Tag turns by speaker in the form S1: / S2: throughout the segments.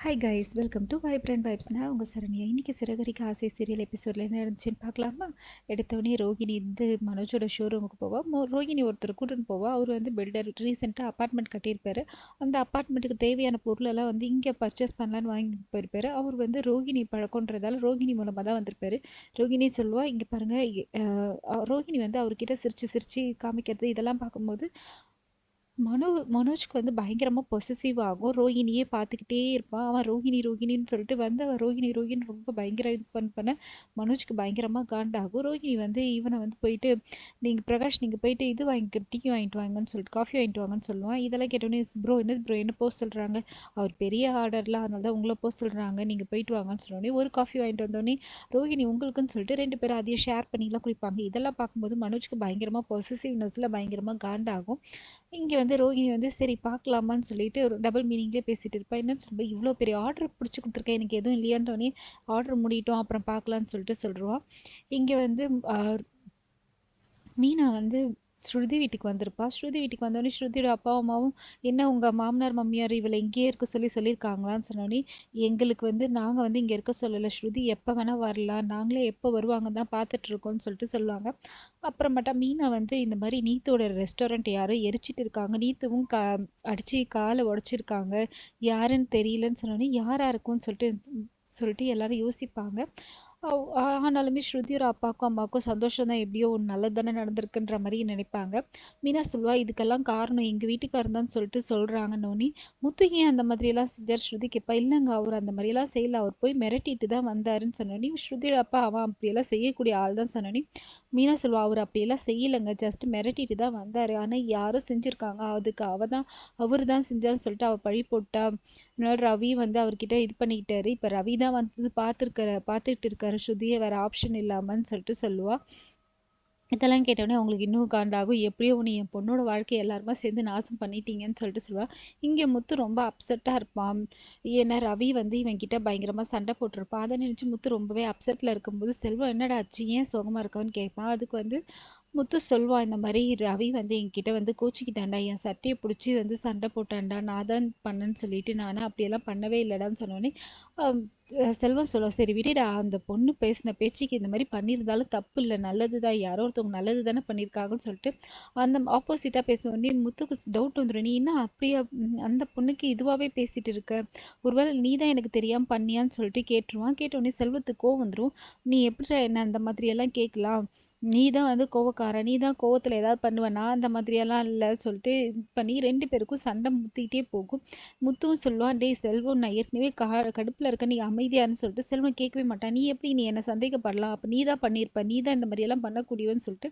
S1: Hi guys, welcome to Vibrant Vibes. நான் உங்கள் சரண்யா. இன்றைக்கி சிறகடிக்க ஆசை சீரியல் எபிசோடில் என்ன இருந்துச்சுன்னு பார்க்கலாமா? எடுத்தவொடனே ரோகிணி மனோஜோட ஷோரூமுக்கு போவா. ரோகிணி ஒருத்தர் கூட்டின்னு போவா. அவர் பில்டர், ரீசெண்டாக அப்பார்ட்மெண்ட் கட்டியிருப்பாரு. அந்த அப்பார்ட்மெண்ட்டுக்கு தேவையான பொருளெல்லாம் இங்கே பர்ச்சேஸ் பண்ணலான்னு வாங்கிட்டு போயிருப்பாரு. அவர் ரோகிணி பழக்கன்றதால ரோகிணி மூலமாக தான் வந்திருப்பாரு. ரோகிணி சொல்லுவா, இங்கே பாருங்கள். ரோகிணி அவர்கிட்ட சிரிச்சு சிரிச்சு காமிக்கிறது இதெல்லாம் பார்க்கும்போது மனோஜ்க்கு பயங்கரமாக பொசசிவ் ஆகும். ரோஹிணியே பார்த்துக்கிட்டே இருப்பான். அவன் ரோஹிணி ரோஹிணின்னு சொல்லிட்டு அவன் ரோஹிணி ரொம்ப பயங்கர இது பண்ண மனோஜ்க்கு பயங்கரமாக காண்டாகும். ரோஹிணி இவனை போயிட்டு, பிரகாஷ் நீங்கள் போயிட்டு இது டீ வாங்கிட்டு வாங்கன்னு சொல்லிட்டு காஃபி வாங்கிட்டு வாங்கன்னு சொல்லுவான். இதெல்லாம் கேட்டோன்னே, ப்ரோ என்ன போக சொல்கிறாங்க, அவர் பெரிய ஆர்டர்லாம், அதனால தான் உங்களை போக சொல்கிறாங்க, நீங்கள் போயிட்டு வாங்கன்னு சொன்னோடனே ஒரு காஃபி வாங்கிட்டு வந்தோடனே ரோஹிணி உங்களுக்குன்னு சொல்லிட்டு 2 பேரும் அதையும் ஷேர் பண்ணிலாம் குடிப்பாங்க. இதெல்லாம் பார்க்கும்போது மனோஜ்க்கு பயங்கரமாக பொசசிவ்னஸில் பயங்கரமாக காண்டாகும். இங்கே ரோகிணி சரி பார்க்கலாமான்னு சொல்லிட்டு ஒரு டபுள் மீனிங்லேயே பேசிட்டு இருப்பா. என்னன்னு சொல்லும்போது, இவ்வளோ பெரிய ஆர்டர் பிடிச்சி கொடுத்துருக்கேன், எனக்கு எதுவும் இல்லையான்றோடனே ஆர்டர் முடிட்டோம் அப்புறம் பார்க்கலான்னு சொல்லிட்டு சொல்லுவான். இங்கே மீனா ஸ்ருதி வீட்டுக்கு வந்திருப்பா. ஸ்ருதி வீட்டுக்கு வந்தோடனே ஸ்ருதியோட அப்பா அம்மாவும், என்ன உங்கள் மாமனார் மாமியார் இவளை இங்கேயே இருக்க சொல்லியிருக்காங்களான்னு சொன்னோடனே, எங்களுக்கு நாங்கள் இங்கே இருக்க சொல்லலை, ஸ்ருதி எப்போ வேணால் வரலாம், நாங்களே எப்போ வருவாங்க தான் பார்த்துட்ருக்கோன்னு சொல்லிட்டு சொல்லுவாங்க. அப்புறமேட்டா மீனா இந்த மாதிரி நீத்தோட ரெஸ்டாரண்ட் யாரோ எரிச்சிட்டு இருக்காங்க, நீத்துவும் அடித்து காலை உடச்சிருக்காங்க, யாருன்னு தெரியலன்னு சொன்னோடனே யாராக இருக்கும்னு சொல்லிட்டு எல்லாரும் யோசிப்பாங்க. ஆனாலுமே ஸ்ருதியோட அப்பாவுக்கும் அம்மாவுக்கும் சந்தோஷம் தான், எப்படியோ ஒன்று நல்லது தானே நடந்திருக்குன்ற மாதிரி நினைப்பாங்க. மீனா சொல்லுவா, இதுக்கெல்லாம் காரணம் எங்கள் வீட்டுக்காரர் தான் சொல்லிட்டு சொல்கிறாங்கன்னொன்னே, முத்து ஏன் அந்த மாதிரியெல்லாம் செஞ்சார் ஸ்ருதி கேட்பா. இல்லைங்க, அவர் அந்த மாதிரியெல்லாம் செய்யலை, அவர் போய் மிரட்டிட்டு தான் வந்தாருன்னு சொன்னோன்னே, ஸ்ருதியோட அப்பா அவன் அப்படியெல்லாம் செய்யக்கூடிய ஆள் தான் சொன்னோன்னே, மீனா சொல்லுவா, அவர் அப்படியெல்லாம் செய்யலைங்க, ஜஸ்ட் மிரட்டிட்டு தான் வந்தார், ஆனால் யாரும் செஞ்சுருக்காங்க, அதுக்கு அவர் தான் செஞ்சான்னு சொல்லிட்டு அவள் பழி போட்டா. ரவி அவர்கிட்ட இது பண்ணிக்கிட்டாரு, இப்போ ரவி தான் பார்த்துட்டு இருக்காரு ஸ்ருதியை, வேற ஆப்ஷன் இல்லாமன்னு சொல்லிட்டு சொல்லுவா. இதெல்லாம் கேட்டோடனே அவங்களுக்கு இன்னும் காண்டாகும். எப்படியோ நீ என் பொண்ணோட வாழ்க்கையை எல்லாருமா சேர்ந்து நாசம் பண்ணிட்டீங்கன்னு சொல்லிட்டு சொல்லுவா. இங்கே முத்து ரொம்ப அப்செட்டாக இருப்பான். ஏன்னா ரவி இவன் கிட்ட பயங்கரமாக சண்டை போட்டிருப்பான். அதை நினச்சி முத்து ரொம்பவே அப்செட்டில் இருக்கும்போது, செல்வம் என்னடா ஆச்சு, ஏன் சோகமாக இருக்கான்னு கேட்பான். அதுக்கு முத்து சொல்வான், இந்த மாதிரி ரவி என்கிட்ட கோச்சிக்கிட்டான்டா, என் சட்டையை பிடிச்சி சண்டை போட்டான்டா, நான் தான் பண்ணேன்னு சொல்லிட்டு, நானும் அப்படியெல்லாம் பண்ணவே இல்லைடான்னு சொன்னோடனே செல்வம் சொல்லுவான், சரி விடுடா, அந்த பொண்ணு பேசின பேச்சுக்கு இந்த மாதிரி பண்ணியிருந்தாலும் தப்பு இல்லை, நல்லது தான், யாரோ ஒருத்தவங்க நல்லது தானே பண்ணியிருக்காங்கன்னு சொல்லிட்டு அந்த ஆப்போசிட்டாக பேசுனோடனே முத்துக்கு டவுட் வந்துடும். நீ என்ன அப்படியே அந்த பொண்ணுக்கு இதுவாகவே பேசிட்டு இருக்க, ஒருவேளை நீ தான் எனக்கு தெரியாமல் பண்ணியான்னு சொல்லிட்டு கேட்டுருவான். கேட்டோடனே செல்வத்துக்கு கோவம் வந்துடும். நீ எப்படி என்ன அந்த மாதிரியெல்லாம் கேட்கலாம், நீ தான் கோவக்காரன், நீ தான் கோவத்தில் ஏதாவது பண்ணுவேன், நான் அந்த மாதிரியெல்லாம் இல்லை சொல்லிட்டு பண்ணி 2 பேருக்கும் சண்டை முத்திக்கிட்டே போகும். முத்துவும் சொல்லுவான், டேய் செல்வம், நான் ஏற்கனவே கடுப்பில் இருக்க, நீ அமைதியான்னு சொல்லிட்டு செல்வம் கேட்கவே மாட்டான். நீ எப்படி நீ என்ன சந்தேகப்படலாம், அப்போ நீ தான் பண்ணியிருப்ப, நீ தான் இந்த மாதிரியெல்லாம் பண்ணக்கூடியவன்னு சொல்லிட்டு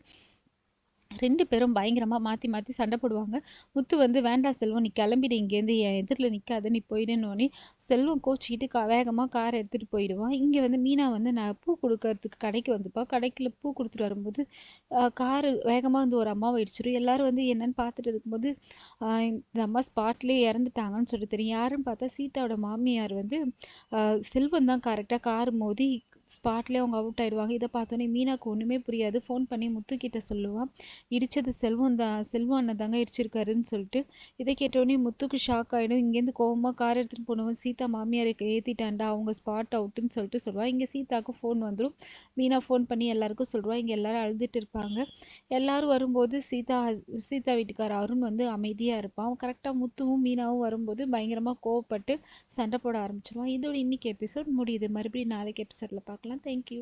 S1: 2 பேரும் பயங்கரமாக மாற்றி மாற்றி சண்டை போடுவாங்க. முத்து வேண்டாம் செல்வம், நீ கிளம்பிடு இங்கேருந்து, என் எதிரில் நிற்காத, நீ போயிடுன்னொடனே செல்வம் கோச்சிக்கிட்டு வேகமாக காரை எடுத்துகிட்டு போயிடுவான். இங்கே மீனா நான் பூ கொடுக்கறதுக்கு கடைக்கு வந்துப்பா. கடைக்கில் பூ கொடுத்துட்டு வரும்போது காரு வேகமாக ஒரு அம்மாவை இடிச்சிடும். எல்லாரும் என்னன்னு பார்த்துட்டு இருக்கும்போது இந்த அம்மா ஸ்பாட்லேயே இறந்துட்டாங்கன்னு சொல்லிட்டு தெரியும். யாருன்னு பார்த்தா சீதாவோட மாமியார் செல்வம் தான் கரெக்டாக கார் மோதி ஸ்பாட்லேயே அவங்க அவுட் ஆயிடுவாங்க. இதை பார்த்தோன்னே மீனாக்கு ஒன்றுமே புரியாது. ஃபோன் பண்ணி முத்துக்கிட்ட சொல்லுவான், இடிச்சது செல்வம் அண்ணன் தாங்க இடிச்சிருக்காருன்னு சொல்லிட்டு. இதை கேட்டோடனே முத்துக்கு ஷாக் ஆகிடும். இங்கேருந்து கோவமாக கார் எடுத்துகிட்டு போனவன் சீதா மாமியாருக்கு ஏற்றிட்டாண்டா, அவங்க ஸ்பாட் அவுட்டுன்னு சொல்லிட்டு சொல்லுவாள். இங்கே சீதாவுக்கு ஃபோன் வந்துடும். மீனா ஃபோன் பண்ணி எல்லாருக்கும் சொல்லுவாள். இங்கே எல்லாரும் அழுதுட்டு இருப்பாங்க. எல்லாரும் வரும்போது சீதா வீட்டுக்கார அருண் அமைதியாக இருப்பான். கரெக்டாக முத்துவும் மீனாவும் வரும்போது பயங்கரமாக கோவப்பட்டு சண்டை போட ஆரம்பிச்சிருவான். இதோட இன்னைக்கு எபிசோட் முடியுது. மறுபடியும் நாளைக்கு எபிசோடில் பார்க்கலாம். தேங்க்யூ.